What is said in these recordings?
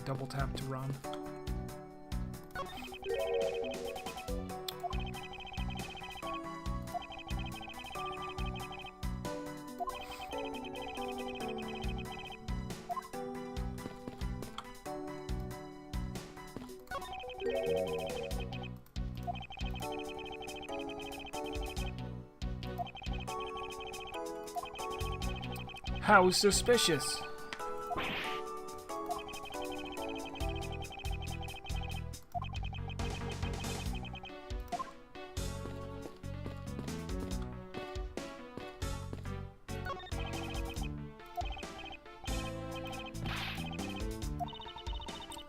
double tap to run. How suspicious!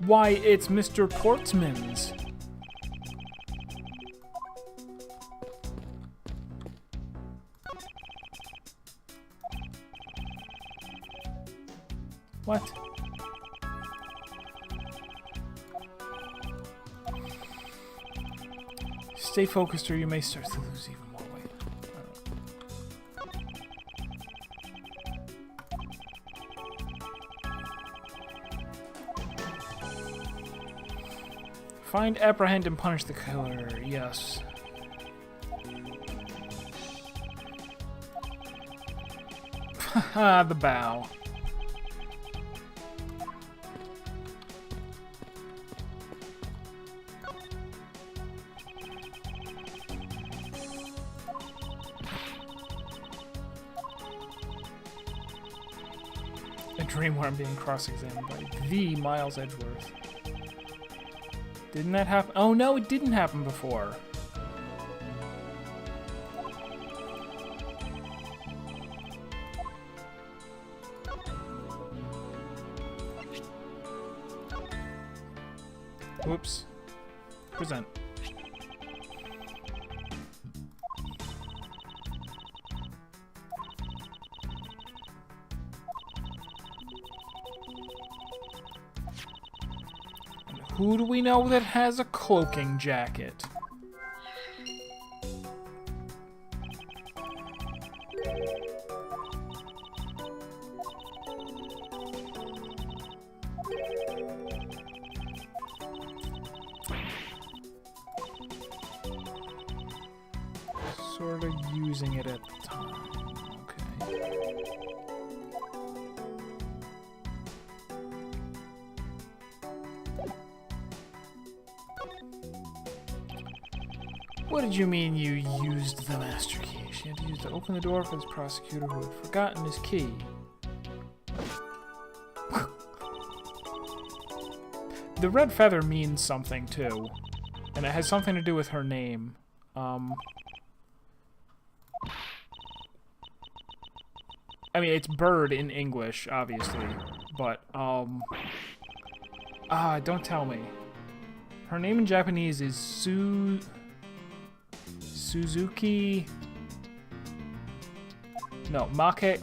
Why, it's Mr. Portsman's. What? Stay focused or you may start to lose even more weight. Find, apprehend, and punish the killer. Yes. Haha, the bow. A dream where I'm being cross-examined by the Miles Edgeworth. Didn't that happen? Oh no, it didn't happen before. Whoops. Present. Who do we know that has a cloaking jacket? Sort of using it at the time. Okay. What did you mean you used the master key? She had to use to open the door for this prosecutor who had forgotten his key. The red feather means something too, and it has something to do with her name. I mean, it's bird in English, obviously, but, don't tell me. Her name in Japanese is Suzuki... No, Make...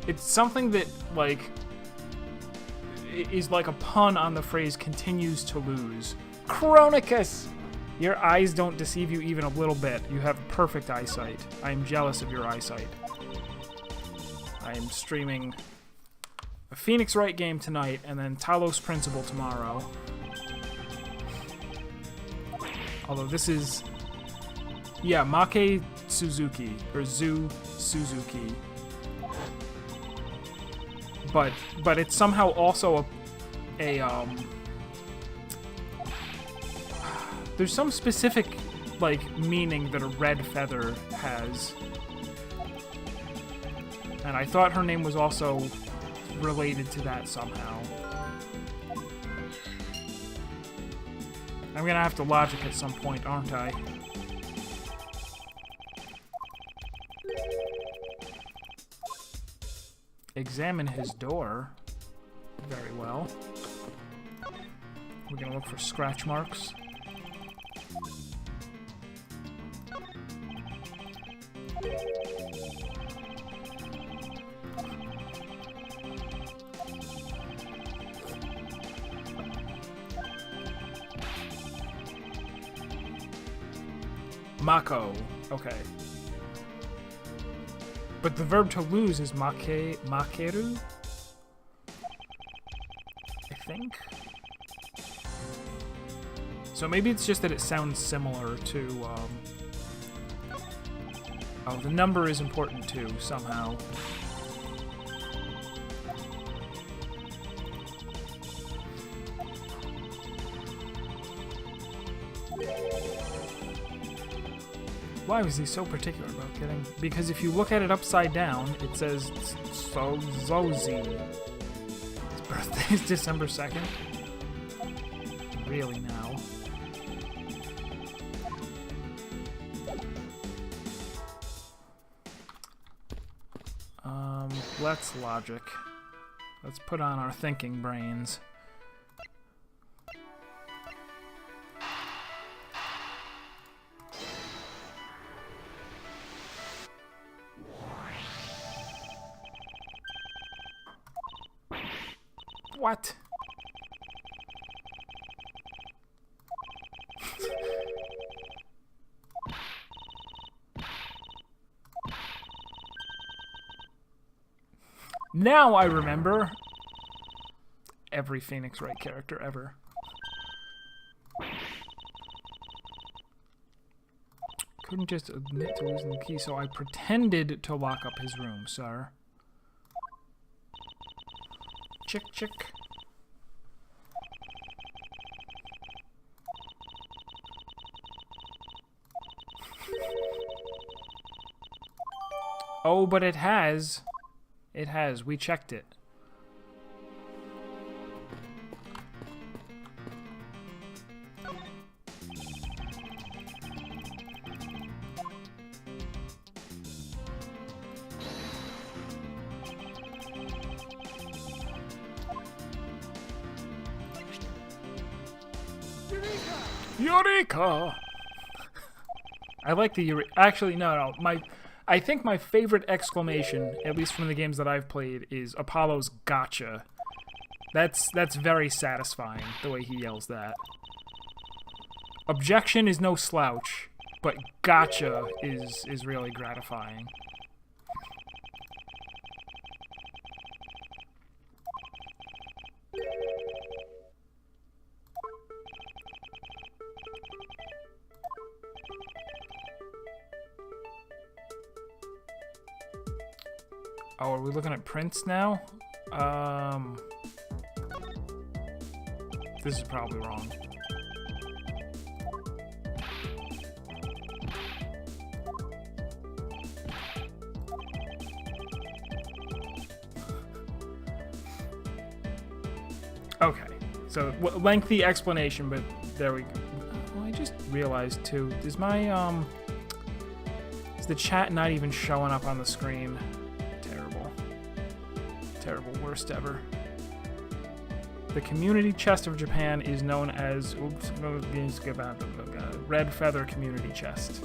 It's something that, like, is like a pun on the phrase continues to lose. Chronicus! Your eyes don't deceive you even a little bit. You have perfect eyesight. I am jealous of your eyesight. I am streaming a Phoenix Wright game tonight, and then Talos Principle tomorrow. Although this is... Yeah, Make Suzuki, or Suzuki. But it's somehow also a there's some specific, like, meaning that a red feather has. And I thought her name was also related to that somehow. I'm gonna have to logic at some point, aren't I? Examine his door. Very well. We're gonna look for scratch marks. Mako. Okay. But the verb to lose is makeru? think. So maybe it's just that it sounds similar to, oh, the number is important too, somehow. Why was he so particular about getting? Because if you look at it upside down, it says Zozi. His birthday is December 2nd. Really now. Let's logic. Let's put on our thinking brains. What? Now I remember every Phoenix Wright character ever. Couldn't just admit to losing the key, so I pretended to lock up his room, sir. Chick, chick. Oh, but it has. It has. We checked it. Eureka! I like the Eureka. Actually, no. I think my favorite exclamation, at least from the games that I've played, is Apollo's gotcha. That's very satisfying, the way he yells that. Objection is no slouch, but gotcha is really gratifying. Oh, are we looking at prints now? This is probably wrong. Okay, so lengthy explanation, but there we go. Oh, I just realized too, is my, is the chat not even showing up on the screen? Terrible, worst ever. The community chest of Japan is known as Red Feather Community Chest.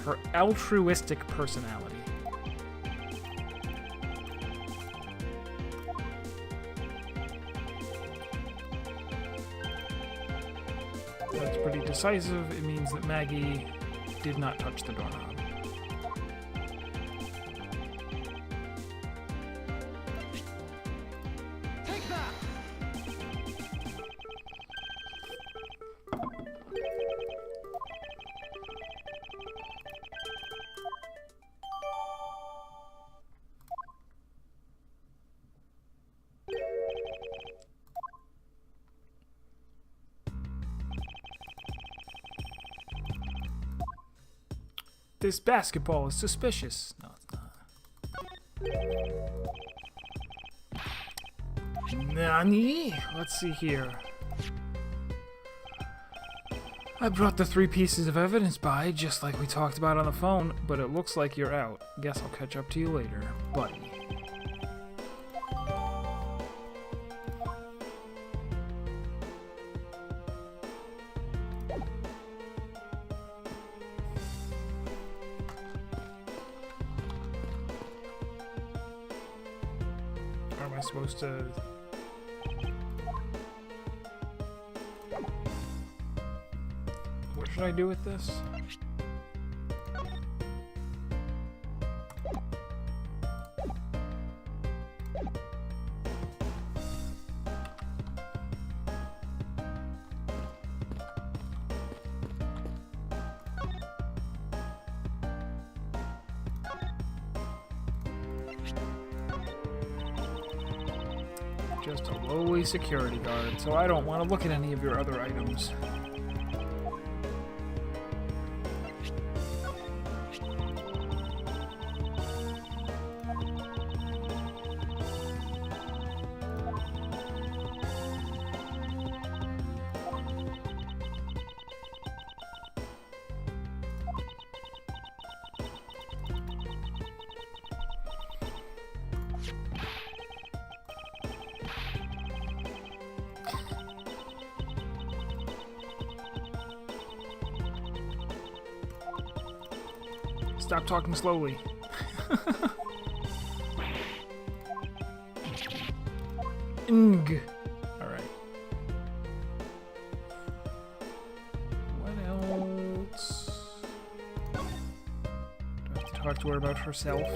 Her altruistic personality. That's pretty decisive. It means that Maggie did not touch the doorknob. This basketball is suspicious. No, it's not. Nani? Let's see here. I brought the 3 pieces of evidence by, just like we talked about on the phone, but it looks like you're out. Guess I'll catch up to you later, buddy. Supposed to... What should I do with this? just a lowly security guard, so I don't want to look at any of your other items. Stop talking slowly. Ng. Alright. What else? Do I have to talk to her about herself?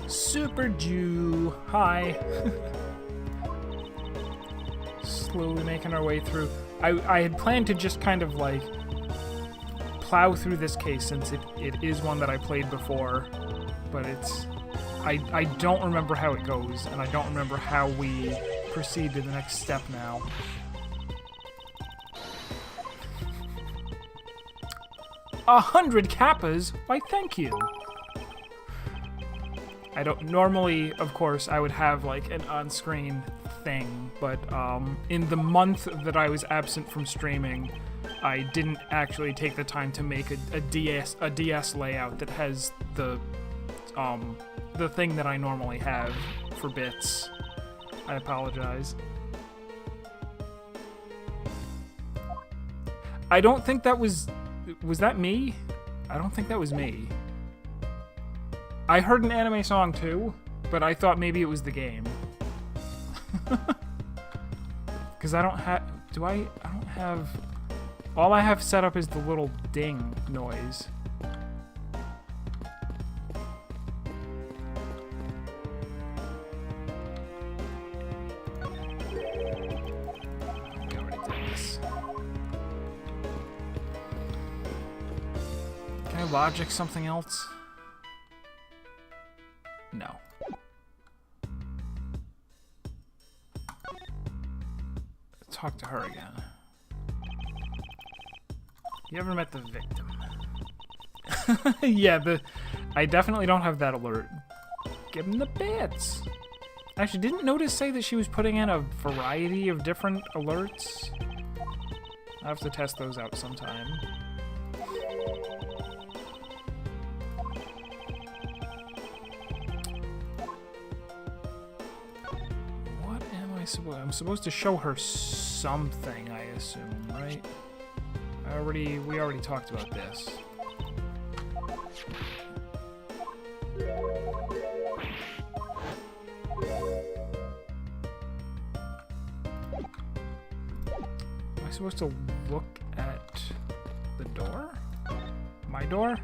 Super Jew, hi. Slowly making our way through. I had planned to just kind of like plow through this case since it is one that I played before, but it's I don't remember how it goes, and I don't remember how we proceed to the next step now. 100 kappas? Why, thank you. I don't normally, of course, I would have like an on-screen thing, but in the month that I was absent from streaming, I didn't actually take the time to make a DS layout that has the thing that I normally have for bits. I apologize. I don't think that was that me? I don't think that was me. I heard an anime song too, but I thought maybe it was the game. Because I don't have... I don't have... All I have set up is the little ding noise. We already did this. Can I logic something else? No. Talk to her again. You ever met the victim? Yeah, I definitely don't have that alert. Give him the bits. Actually, didn't Notice say that she was putting in a variety of different alerts? I'll have to test those out sometime. I'm supposed to show her something, I assume, right? We already talked about this. Am I supposed to look at the door? My door?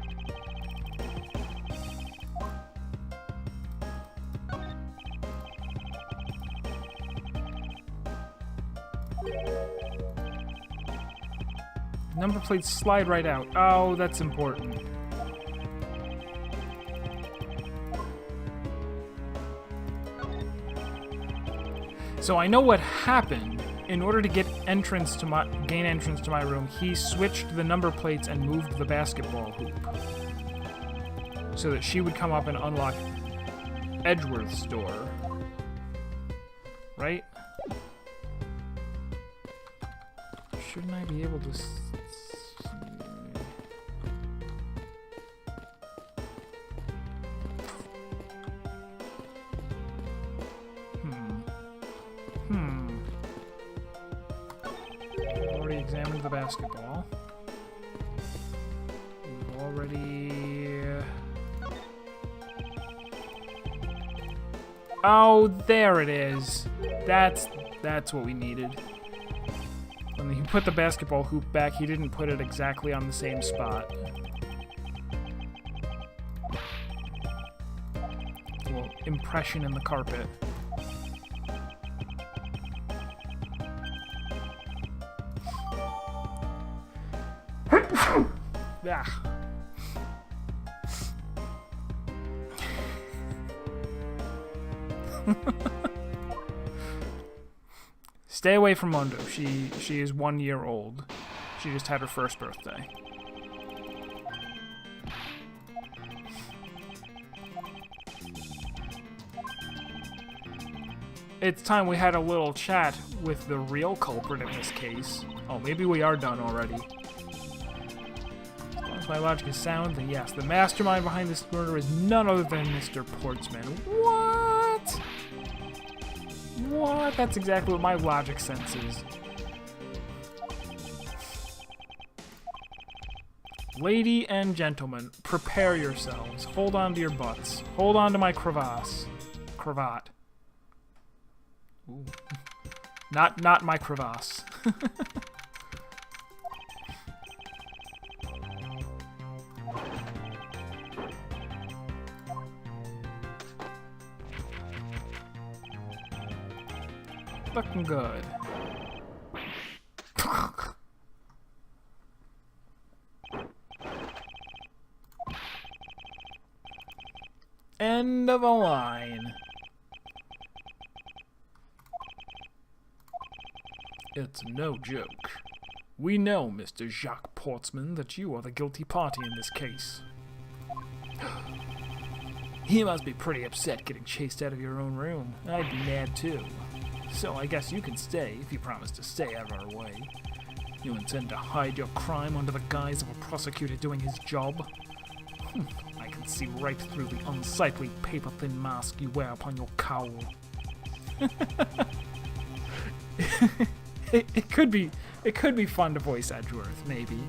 Number plates slide right out. Oh, that's important. So I know what happened. In order to gain entrance to my room, he switched the number plates and moved the basketball hoop. So that she would come up and unlock Edgeworth's door. Right? Shouldn't I be able to... Already examined the basketball. We've already... Oh, there it is. That's what we needed. When he put the basketball hoop back, he didn't put it exactly on the same spot. A little impression in the carpet. Ah. Stay away from Mondo. She is 1 year old. She just had her first birthday. It's time we had a little chat with the real culprit in this case. Oh, maybe we are done already. As long as my logic is sound, then yes, the mastermind behind this murder is none other than Mr. Portsman. What? What? That's exactly what my logic senses. Lady and gentlemen, prepare yourselves. Hold on to your butts. Hold on to my crevasse. Cravat. Ooh. Not my crevasse. Looking good. End of a line. It's no joke. We know, Mr. Jacques Portsman, that you are the guilty party in this case. You must be pretty upset getting chased out of your own room. I'd be mad too. So I guess you can stay if you promise to stay out of our way. You intend to hide your crime under the guise of a prosecutor doing his job? I can see right through the unsightly paper-thin mask you wear upon your cowl. It could be fun to voice Edgeworth, maybe.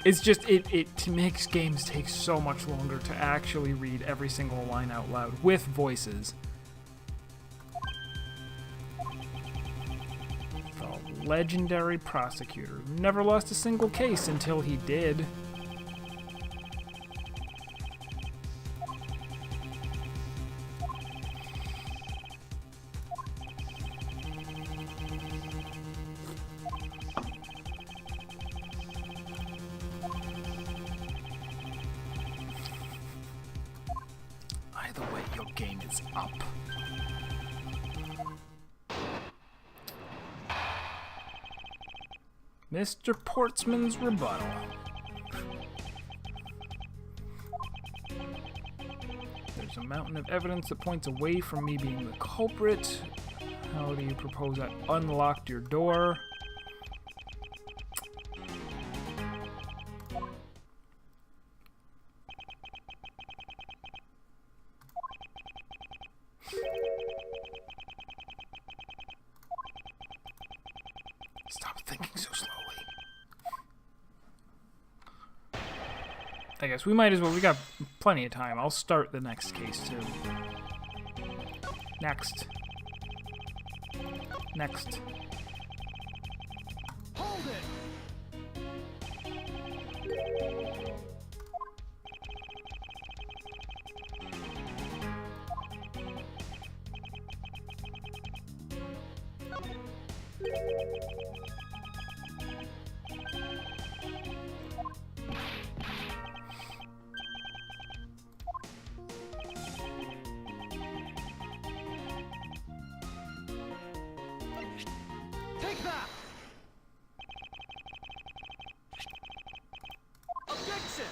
It's just it makes games take so much longer to actually read every single line out loud with voices. The legendary prosecutor who never lost a single case until he did. Either way, your game is up. Mr. Portsman's rebuttal. There's a mountain of evidence that points away from me being the culprit. How do you propose I unlocked your door? Stop thinking so slowly. I guess we might as well. We got plenty of time. I'll start the next case too. Next. Next. Hold it! Take that! Objection!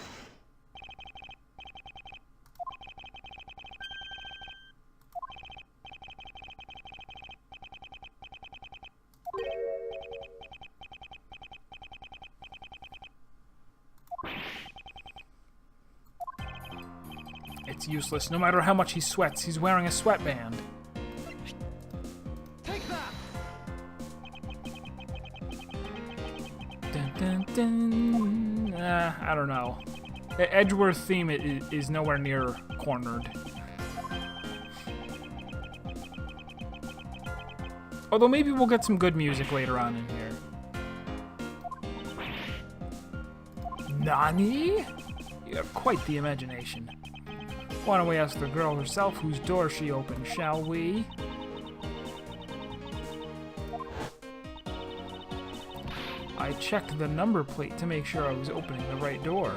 It's useless. No matter how much he sweats, he's wearing a sweatband. Take that! Dun, dun, dun. I don't know. Edgeworth theme is nowhere near cornered. Although maybe we'll get some good music later on in here. Nani? You have quite the imagination. Why don't we ask the girl herself whose door she opened, shall we? I checked the number plate to make sure I was opening the right door.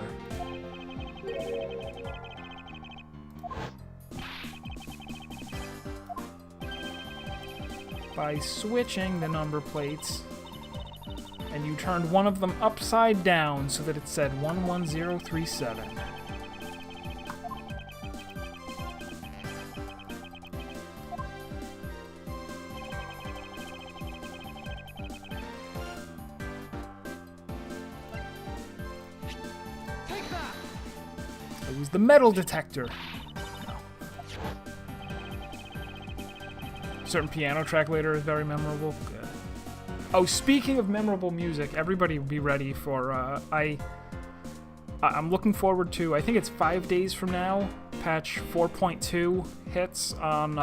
By switching the number plates, and you turned one of them upside down so that it said 11037. It was the metal detector. Certain piano track later is very memorable. Good. Oh, speaking of memorable music, everybody be ready for, I'm looking forward to, I think it's 5 days from now, patch 4.2 hits on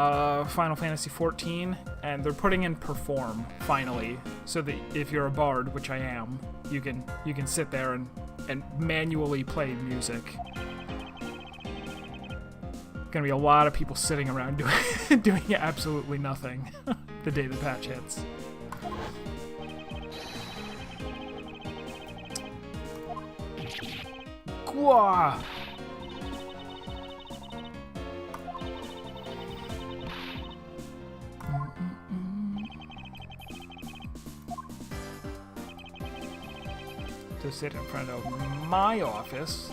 Final Fantasy XIV, and they're putting in Perform, finally, so that if you're a bard, which I am, you can sit there and manually play music. Gonna be a lot of people sitting around doing absolutely nothing the day the patch hits. Gwa! To sit in front of my office.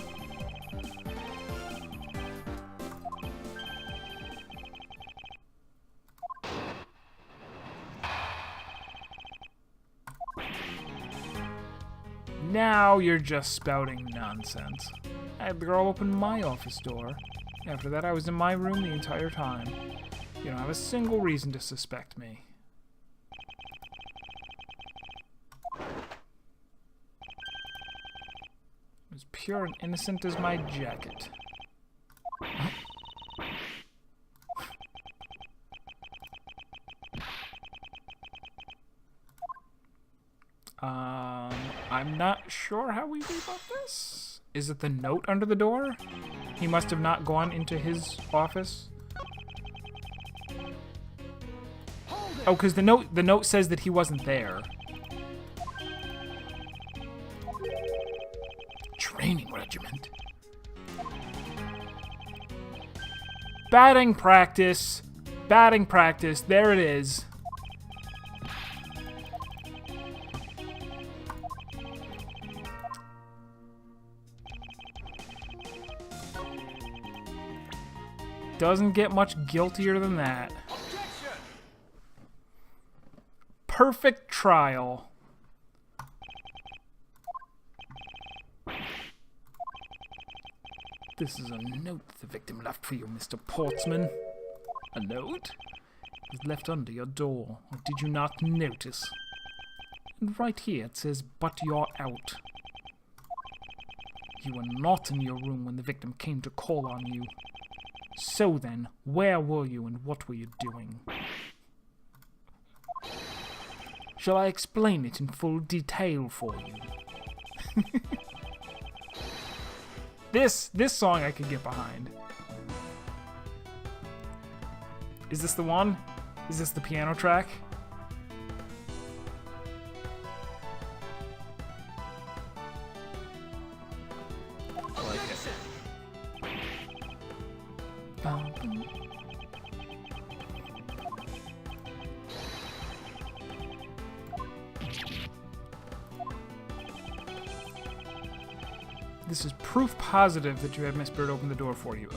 Now you're just spouting nonsense. I had the girl open my office door. After that, I was in my room the entire time. You don't have a single reason to suspect me. As pure and innocent as my jacket. I'm not sure how we read about this. Is it the note under the door? He must have not gone into his office. Oh, because the note says that he wasn't there. Training regiment. Batting practice. Batting practice. There it is. Doesn't get much guiltier than that. Objection. Perfect trial. This is a note the victim left for you, Mr. Portsman. A note? It was left under your door. Or did you not notice? And right here it says, "But you're out." You were not in your room when the victim came to call on you. So then, where were you and what were you doing? Shall I explain it in full detail for you? This song I could get behind. Is this the one? Is this the piano track? This is proof positive that you had Miss Bird open the door for you.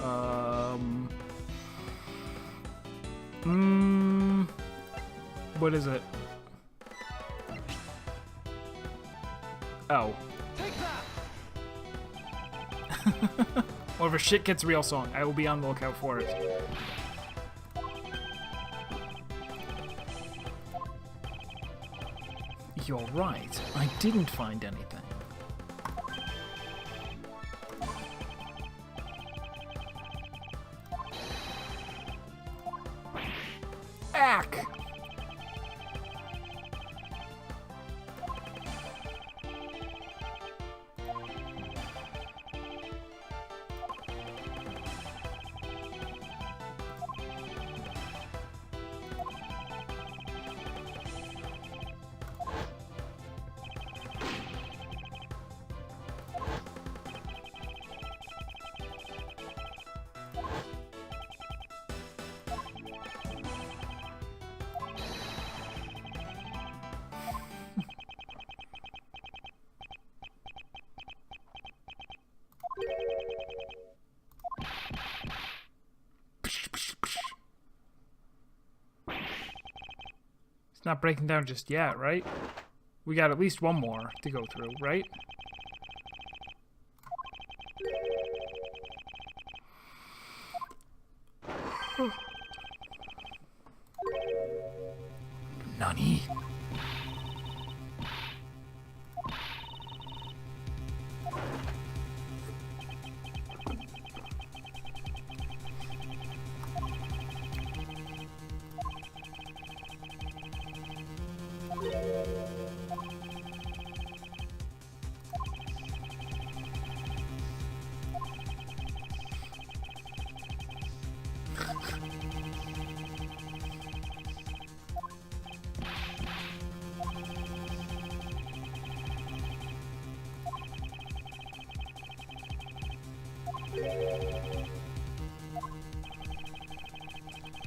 What is it? Oh. Well, if shit gets real song, I will be on the lookout for it. You're right. I didn't find anything. Ack! Not breaking down just yet, right? We got at least one more to go through, right? Nani?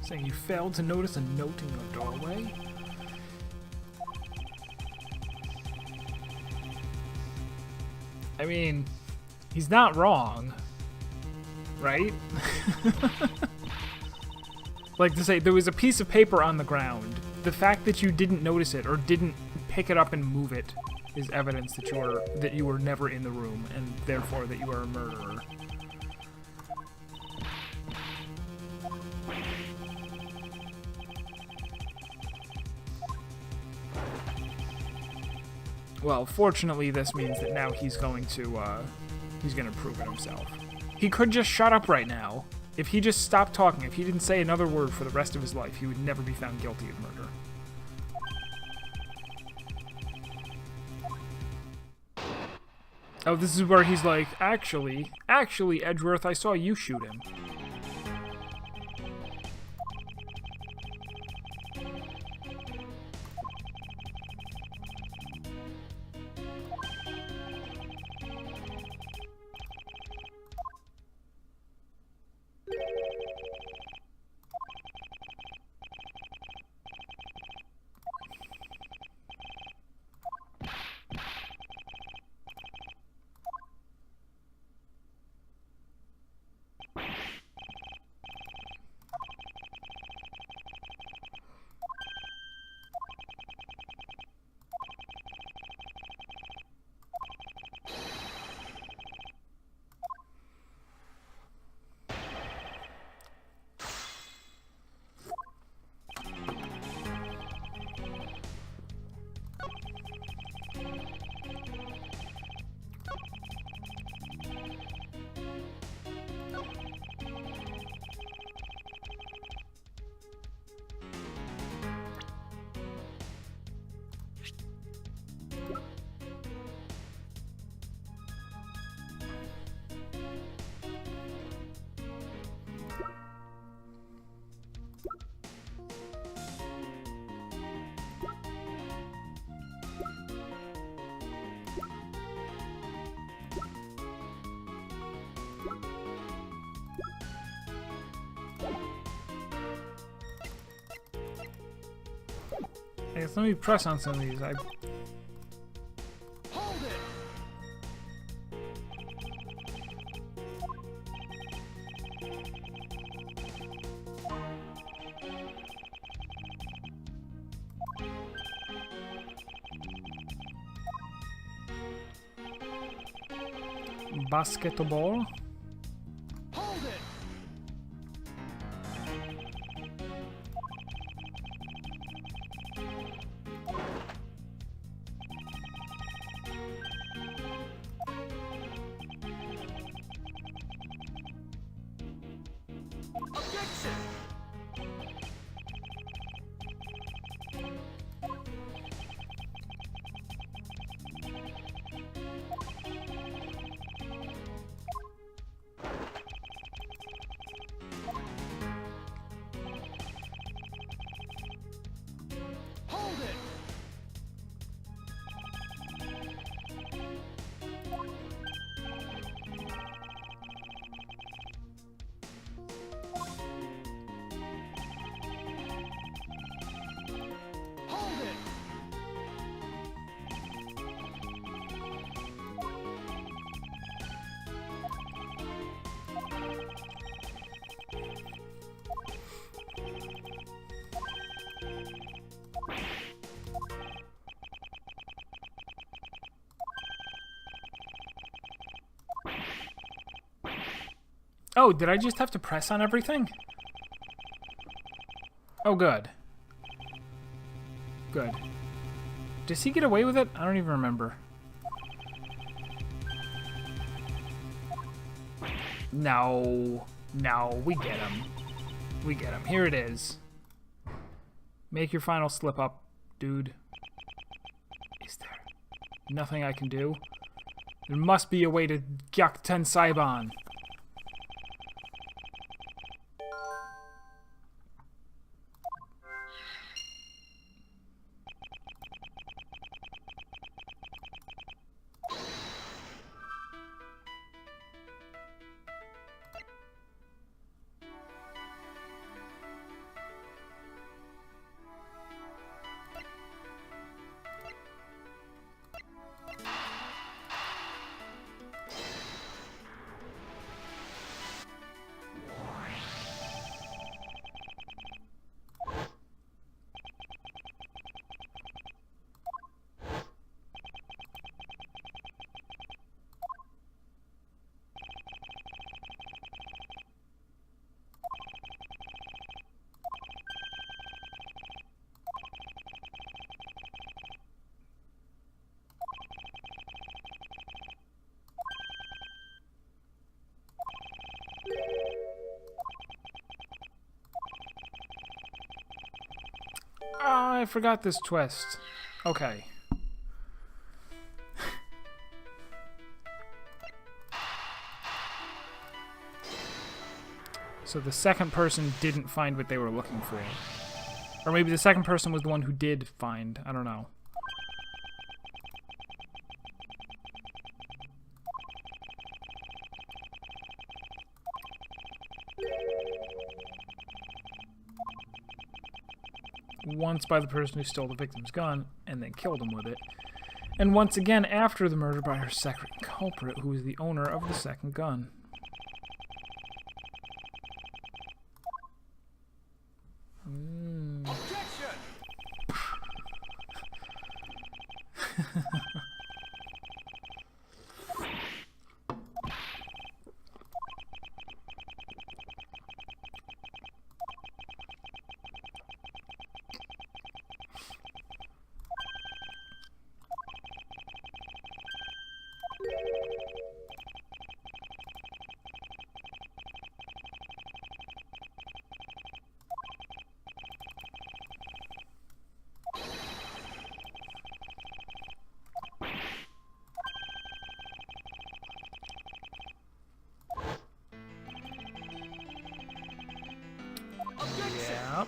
Saying you failed to notice a note in your doorway? I mean, he's not wrong, right? Like to say, there was a piece of paper on the ground. The fact that you didn't notice it or didn't pick it up and move it is evidence that you were never in the room, and therefore that you are a murderer. Well, fortunately, this means that now he's going to prove it himself. He could just shut up right now. If he just stopped talking, if he didn't say another word for the rest of his life, he would never be found guilty of murder. Oh, this is where he's like, actually, Edgeworth, I saw you shoot him. I guess let me press on some of these. Hold it! Basketball. Hold it! Objection! Hold it! Oh, did I just have to press on everything? Oh, good. Good. Does he get away with it? I don't even remember. No. No, we get him. We get him. Here it is. Make your final slip up, dude. Is there nothing I can do? There must be a way to Gyakuten Saiban. I forgot this twist. Okay. So the second person didn't find what they were looking for. Or maybe the second person was the one who did find. I don't know. Once by the person who stole the victim's gun and then killed him with it, and once again after the murder by her second culprit, who is the owner of the second gun. Objection! Yep.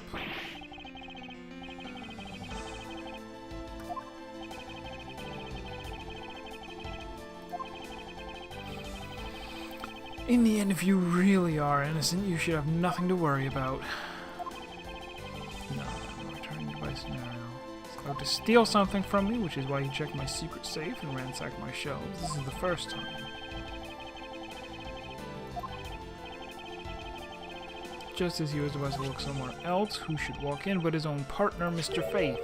In the end, if you really are innocent, you should have nothing to worry about. No, I'm returning to my scenario. He's allowed to steal something from me, which is why he checked my secret safe and ransacked my shelves. This is the first time. Just as he was about to look somewhere else, who should walk in but his own partner, Mr. Faith.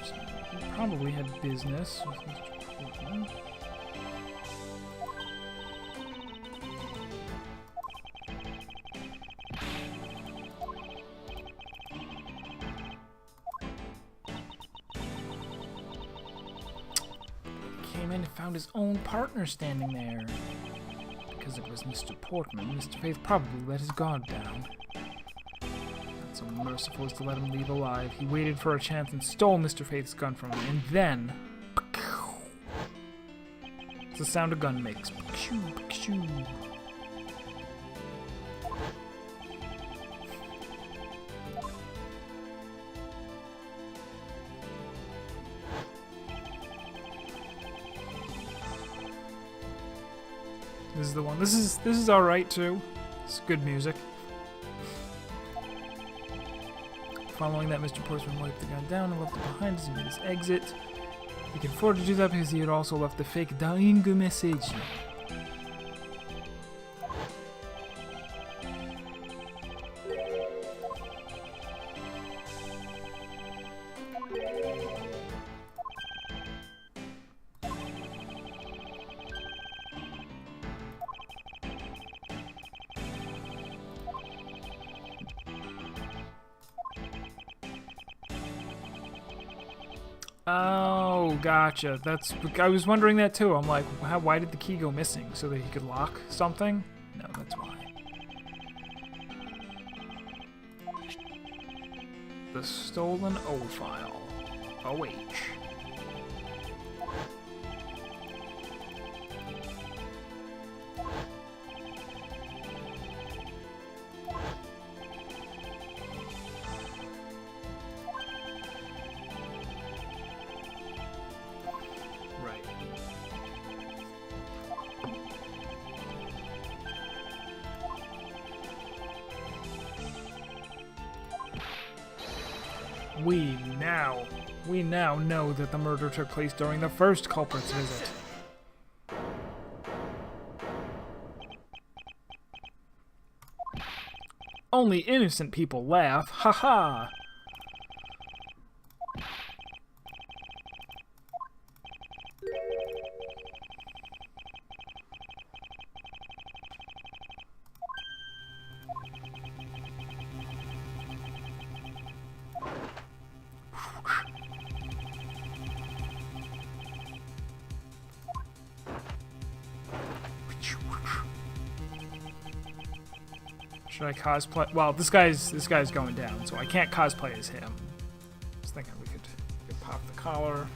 So he probably had business with Mr. Portman. He came in and found his own partner standing there. Because it was Mr. Portman, Mr. Faith probably let his guard down. Not so merciful as to let him leave alive. He waited for a chance and stole Mr. Faith's gun from him, and then... It's the sound a gun makes. This is the one. This is alright too. It's good music. Following that, Mr. Portsman wiped the gun down and left it behind as he made his exit. He could afford to do that because he had also left the fake dying message. Oh, gotcha. I was wondering that too. I'm like, why did the key go missing? So that he could lock something? No, that's why. The stolen O file. OH. We now know that the murder took place during the first culprit's visit. Only innocent people laugh, ha. Should I cosplay? Well, this guy's going down, so I can't cosplay as him. I was thinking we could pop the collar.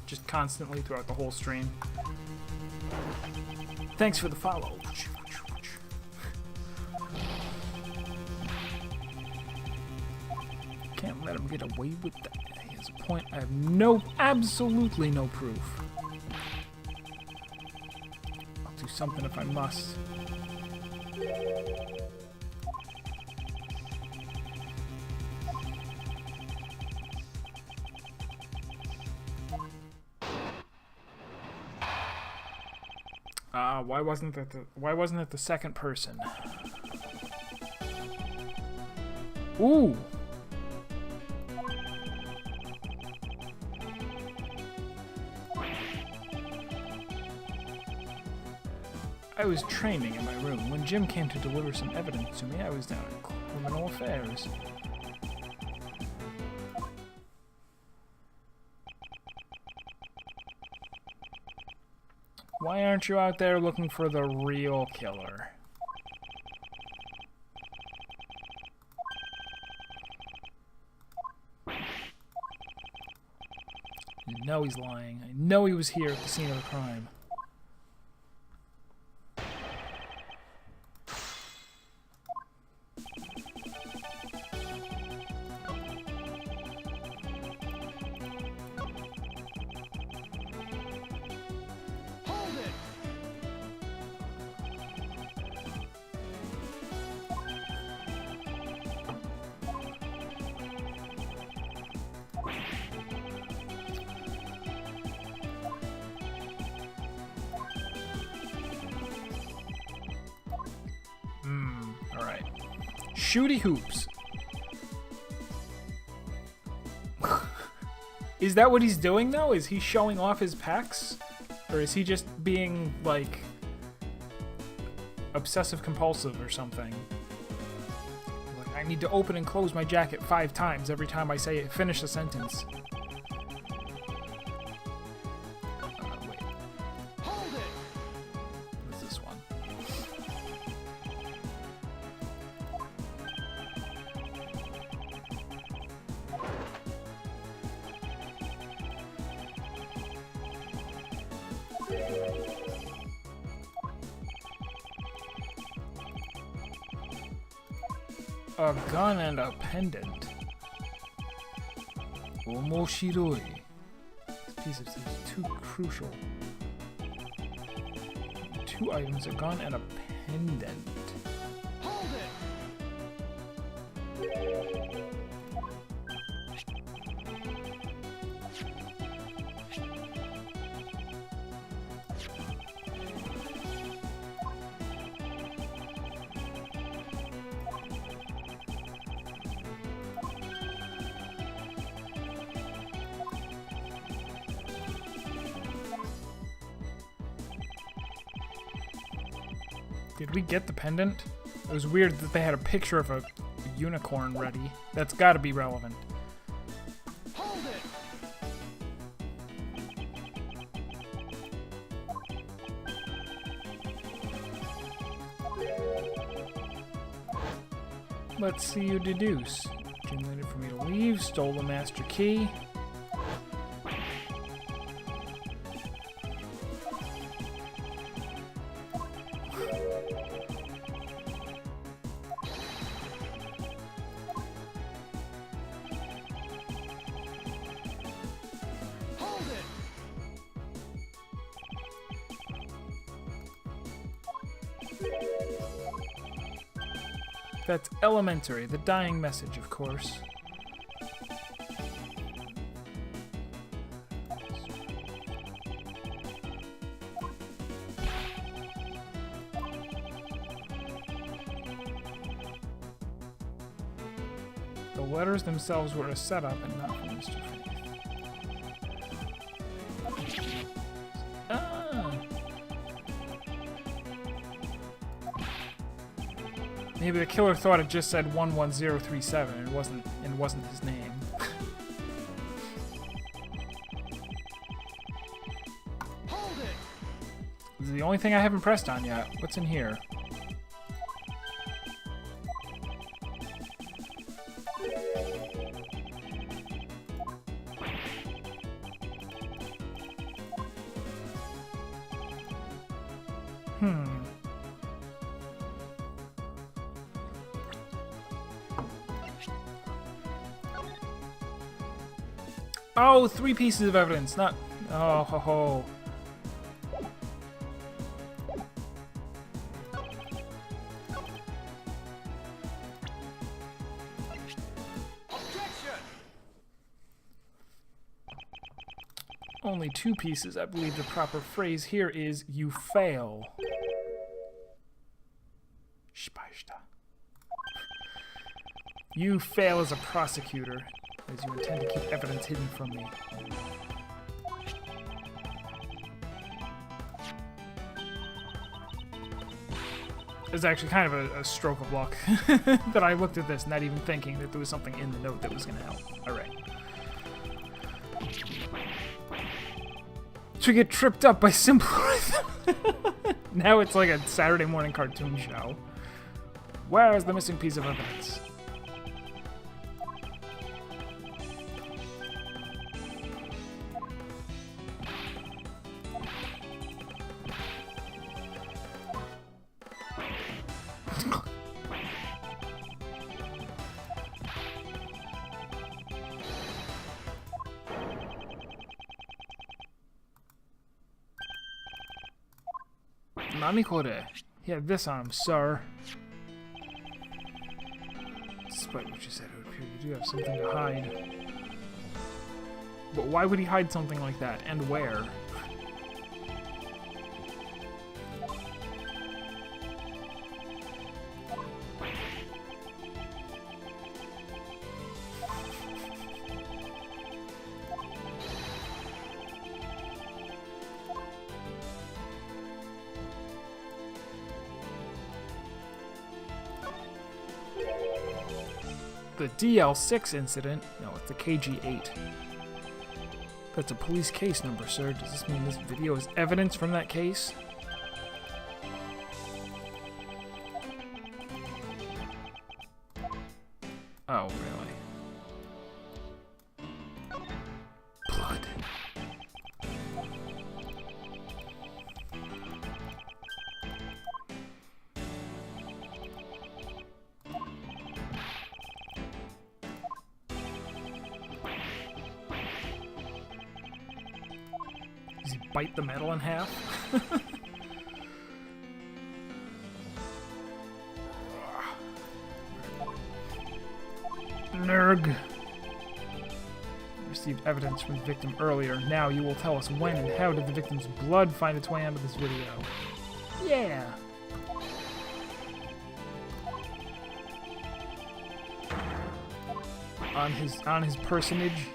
Just constantly throughout the whole stream. Thanks for the follow. Can't let him get away with that. He has a point. I have absolutely no proof. I'll do something if I must. Why wasn't it the second person? Ooh. I was training in my room when Jim came to deliver some evidence to me. I was down in criminal affairs. Why aren't you out there looking for the real killer? I know he's lying. I know he was here at the scene of the crime. Alright. Shooty hoops. Is that what he's doing, though? Is he showing off his pecs? Or is he just being, like, obsessive-compulsive or something? Like, I need to open and close my jacket 5 times every time I say it. Finish a sentence. Wait. Hold it. What's this one? A gun and a pendant. Omoshiroi. This piece is too crucial. 2 items, a gun and a pendant. Hold it. Did we get the pendant? It was weird that they had a picture of a unicorn ready. That's got to be relevant. Let's see you deduce. Accumulated for me to leave. Stole the master key. Hold it! That's elementary. The dying message, of course. The letters themselves were a setup and not for Mr. Faith. Ah. Maybe the killer thought it just said 11037 and it wasn't his name. Hold it! This is the only thing I haven't pressed on yet. What's in here? Oh, 3 pieces of evidence, not... Oh, ho, ho. Objection! Only 2 pieces. I believe the proper phrase here is, you fail. Speista. You fail as a prosecutor, as you intend to keep evidence hidden from me. It's actually kind of a stroke of luck that I looked at this, not even thinking that there was something in the note that was going to help. Alright. To get tripped up by simple rhythm. Now it's like a Saturday morning cartoon show. Where is the missing piece of evidence? Namikore. He had this on him, sir. Despite what you said, it would appear you do have something to hide. But why would he hide something like that? And where? The DL6 incident? No, it's the KG8. That's a police case number, sir. Does this mean this video is evidence from that case? Oh, really? Blood. Does he bite the metal in half? Nerg. Received evidence from the victim earlier. Now you will tell us when and how did the victim's blood find its way onto this video. Yeah. On his personage.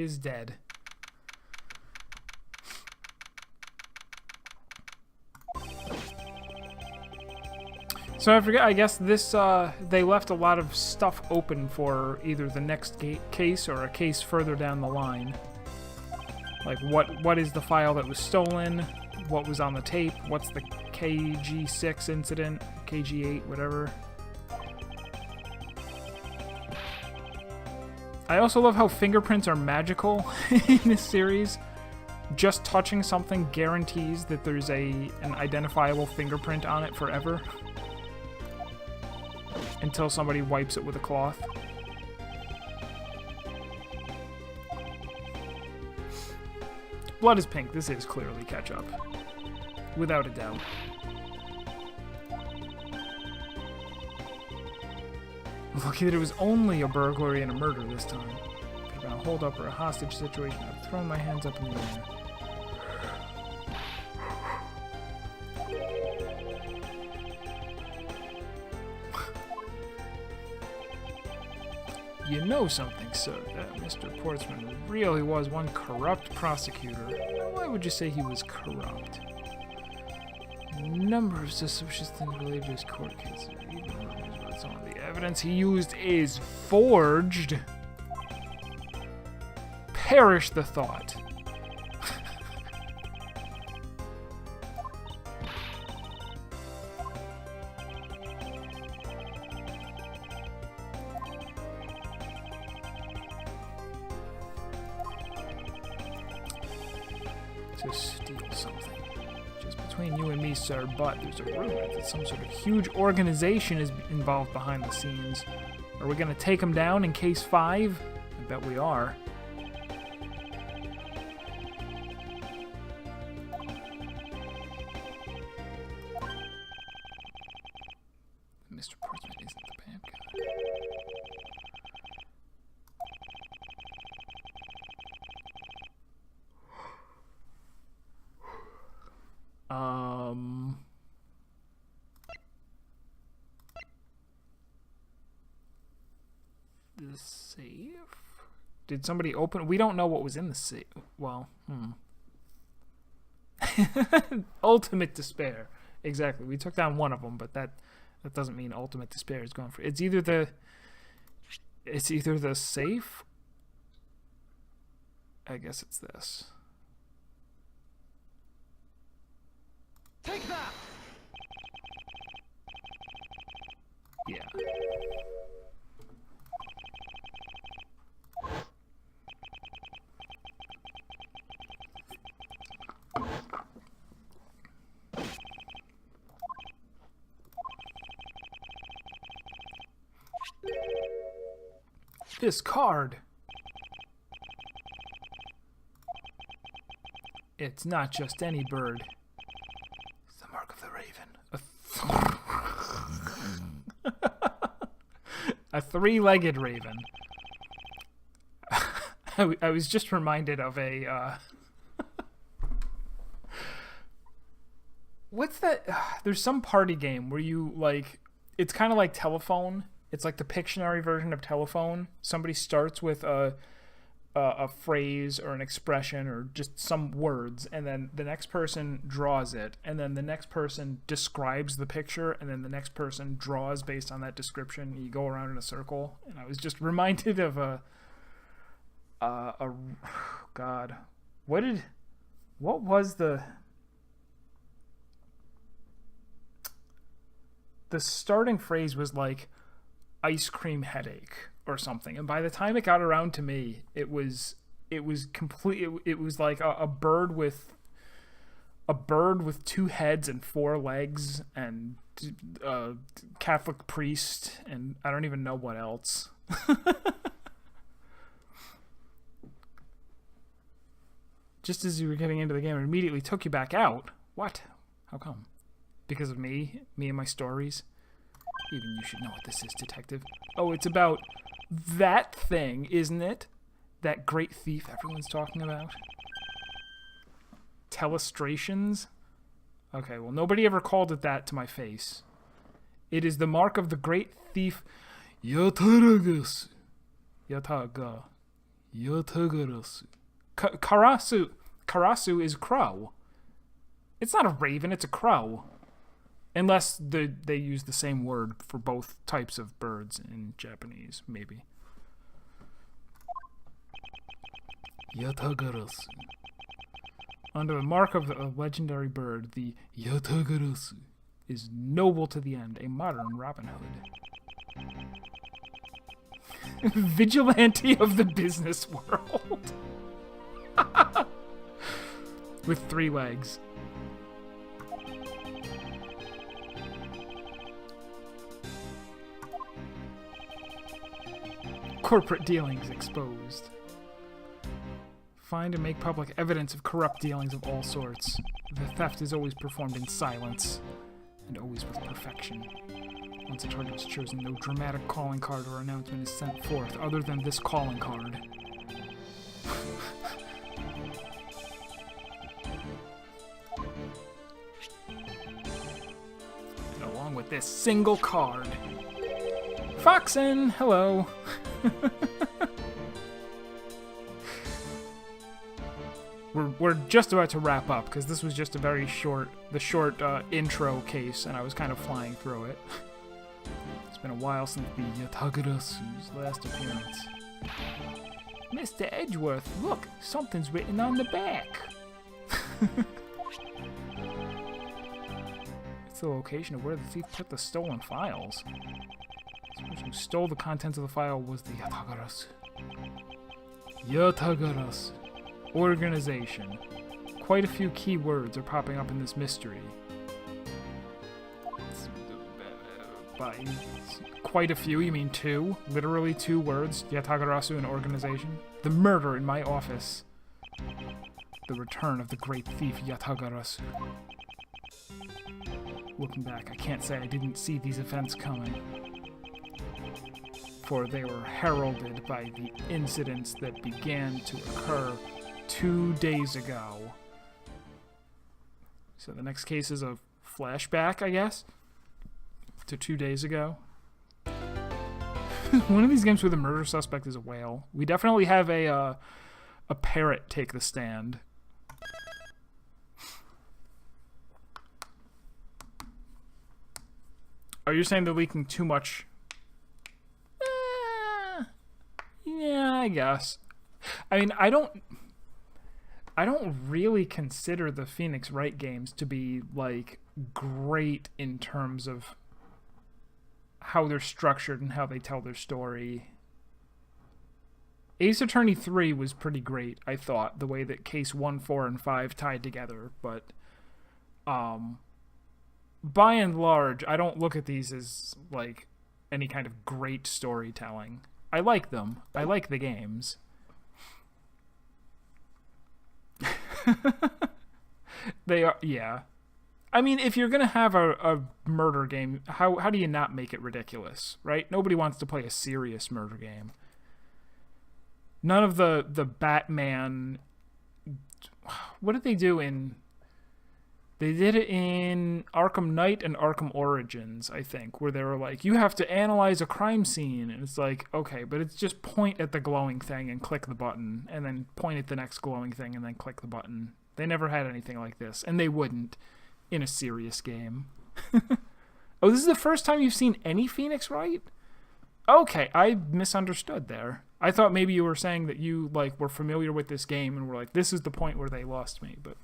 He is dead. So I forget, I guess this, they left a lot of stuff open for either the next case or a case further down the line. Like, what is the file that was stolen? What was on the tape? What's the KG6 incident? KG8, whatever. I also love how fingerprints are magical in this series. Just touching something guarantees that there's an identifiable fingerprint on it forever. Until somebody wipes it with a cloth. Blood is pink. This is clearly ketchup. Without a doubt. Lucky that it was only a burglary and a murder this time. Could have been a hold-up or a hostage situation. I've thrown my hands up in the air. You know something, sir, that Mr. Portsman really was one corrupt prosecutor. Why would you say he was corrupt? A number of suspicious things related to his court cases, even rumors about some of the evidence he used is forged. Perish the thought. To steal something. Just between you and me, sir, but there's a rumor that some sort of huge organization is involved behind the scenes. Are we gonna take them down in case 5? I bet we are. Mr. Portsman isn't the bad guy. The safe? Did somebody open? We don't know what was in the safe. Well, Ultimate despair. Exactly. We took down one of them, but that doesn't mean ultimate despair is going for. It's either the safe. I guess it's this. Take that! Yeah. This card. It's not just any bird. It's the mark of the raven. A three-legged raven. I was just reminded of a... What's that? There's some party game where you, like... It's kind of like Telephone. It's like the Pictionary version of Telephone. Somebody starts with a phrase or an expression or just some words, and then the next person draws it, and then the next person describes the picture, and then the next person draws based on that description. You go around in a circle, and I was just reminded of God, what was the starting phrase was like ice cream headache or something, and by the time it got around to me, it was complete. It was like a bird with two heads and 4 legs, and a Catholic priest, and I don't even know what else. Just as you were getting into the game, it immediately took you back out. What? How come? Because of me and my stories? Even you should know what this is, detective. Oh, it's about that thing, isn't it? That great thief everyone's talking about? Telestrations? Okay, well, nobody ever called it that to my face. It is the mark of the great thief Yataragus. Yataga. Yatagarasu. Karasu is crow. It's not a raven, it's a crow. Unless they use the same word for both types of birds in Japanese, maybe. Yatagarasu. Under the mark of a legendary bird, the Yatagarasu is noble to the end, a modern Robin Hood. Vigilante of the business world. With 3 legs. Corporate dealings exposed. Find and make public evidence of corrupt dealings of all sorts. The theft is always performed in silence, and always with perfection. Once a target is chosen, no dramatic calling card or announcement is sent forth other than this calling card. Along with this single card. Foxen, hello. We're just about to wrap up because this was just a very short intro case, and I was kind of flying through it. It's been a while since the Yatagarasu's last appearance. Mr. Edgeworth, look, something's written on the back. It's the location of where the thief put the stolen files. The person who stole the contents of the file was the Yatagarasu. Yatagarasu. Organization. Quite a few key words are popping up in this mystery. By quite a few, you mean 2? Literally 2 words? Yatagarasu and organization? The murder in my office. The return of the great thief Yatagarasu. Looking back, I can't say I didn't see these events coming. For they were heralded by the incidents that began to occur 2 days ago. So the next case is a flashback, I guess, to 2 days ago. One of these games where the murder suspect is a whale. We definitely have a parrot take the stand. Are you saying they're leaking too much? Yeah, I guess. I mean, I don't really consider the Phoenix Wright games to be, like, great in terms of how they're structured and how they tell their story. Ace Attorney 3 was pretty great, I thought, the way that Case 1, 4, and 5 tied together, but by and large, I don't look at these as, like, any kind of great storytelling. I like them. I like the games. They are, yeah. I mean, if you're gonna have a murder game, how do you not make it ridiculous, right? Nobody wants to play a serious murder game. None of the Batman. What did they do in? They did it in Arkham Knight and Arkham Origins, I think, where they were like, you have to analyze a crime scene. And it's like, okay, but it's just point at the glowing thing and click the button, and then point at the next glowing thing and then click the button. They never had anything like this, and they wouldn't in a serious game. Oh, this is the first time you've seen any Phoenix Wright? Okay, I misunderstood there. I thought maybe you were saying that you, like, were familiar with this game and were like, this is the point where they lost me, but...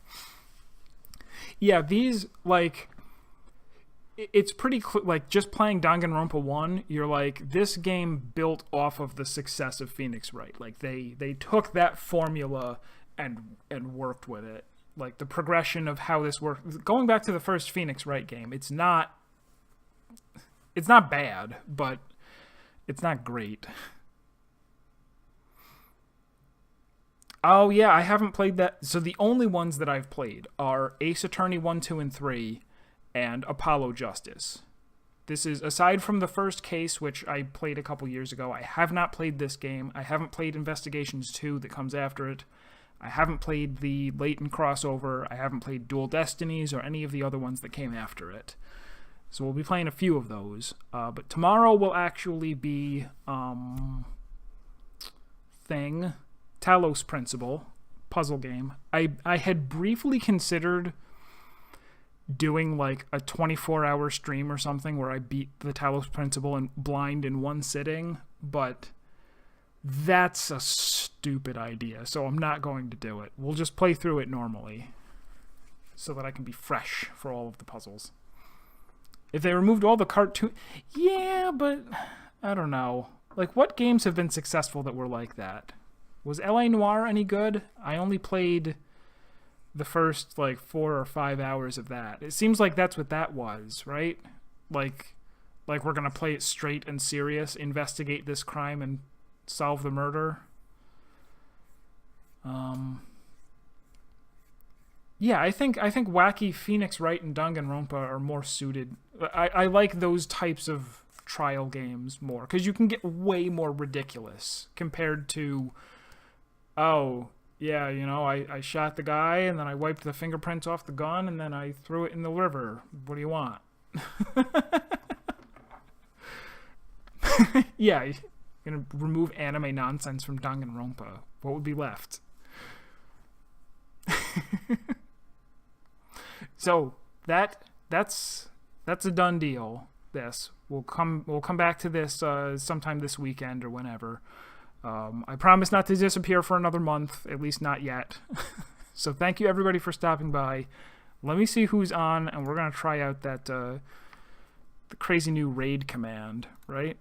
Yeah, these, like, it's pretty like, just playing Danganronpa 1, you're like, this game built off of the success of Phoenix Wright. Like, they took that formula and worked with it. Like, the progression of how this worked. Going back to the first Phoenix Wright game, it's not bad, but it's not great. Oh, yeah, I haven't played that. So the only ones that I've played are Ace Attorney 1, 2, and 3, and Apollo Justice. This is, aside from the first case, which I played a couple years ago, I have not played this game. I haven't played Investigations 2 that comes after it. I haven't played the Layton crossover. I haven't played Dual Destinies or any of the other ones that came after it. So we'll be playing a few of those. But tomorrow will actually be... Thing... Talos Principle puzzle game. I had briefly considered doing like a 24-hour stream or something where I beat the Talos Principle and blind in one sitting, but that's a stupid idea, so I'm not going to do it. We'll just play through it normally so that I can be fresh for all of the puzzles. If they removed all the cartoon... Yeah, but I don't know. Like, what games have been successful that were like that? Was L.A. Noire any good? I only played the first, like, 4 or 5 hours of that. It seems like that's what that was, right? Like we're gonna play it straight and serious, investigate this crime and solve the murder. Yeah, I think Wacky, Phoenix Wright, and Danganronpa are more suited. I like those types of trial games more, because you can get way more ridiculous compared to, oh, yeah, you know, I shot the guy, and then I wiped the fingerprints off the gun, and then I threw it in the river. What do you want? Yeah, you're going to remove anime nonsense from Danganronpa. What would be left? So that's a done deal. We'll come back to this sometime this weekend or whenever. I promise not to disappear for another month, at least not yet. So thank you everybody for stopping by. Let me see who's on, and we're gonna try out that the crazy new raid command, right?